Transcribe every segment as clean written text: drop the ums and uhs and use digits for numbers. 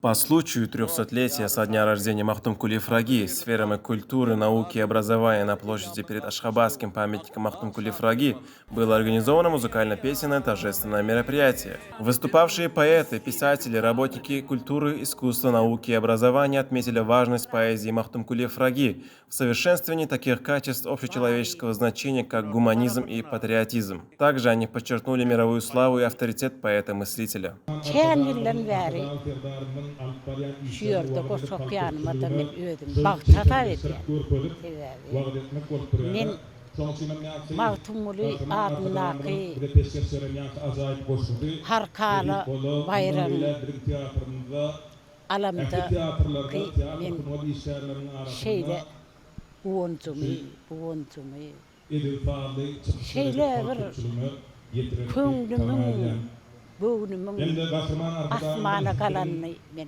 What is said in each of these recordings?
По случаю 300-летия со дня рождения Махтумкулив Раги сферами культуры, науки и образования на площади перед Ашхабадским памятником Махтумкулив Раги было организовано музыкально-песенное торжественное мероприятие. Выступавшие поэты, писатели, работники культуры, искусства, науки и образования отметили важность поэзии Махтумкулив Раги в совершенствовании таких качеств общечеловеческого значения, как гуманизм и патриотизм. Также они подчеркнули мировую славу и авторитет поэта-мыслителя. Şen ýyldan bäri şu ýerde goşak ýanymada men özüm bagtata edýän. Sebäbi men Magtumuly adynaky har kala bayram alamda men şeýle buwunjumy şeýle bir köňlümiň böwnümiň asmana galanny men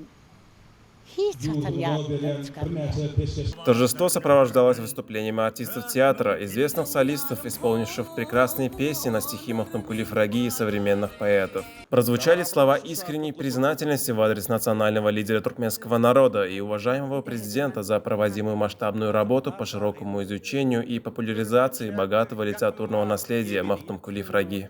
hiç atan ýadymdan çykarmaýar. Торжество сопровождалось выступлениями артистов театра, известных солистов, исполнивших прекрасные песни на стихи Махтумкулив Раги и современных поэтов. Прозвучали слова искренней признательности в адрес национального лидера туркменского народа и уважаемого президента за проводимую масштабную работу по широкому изучению и популяризации богатого литературного наследия Махтумкулив Раги.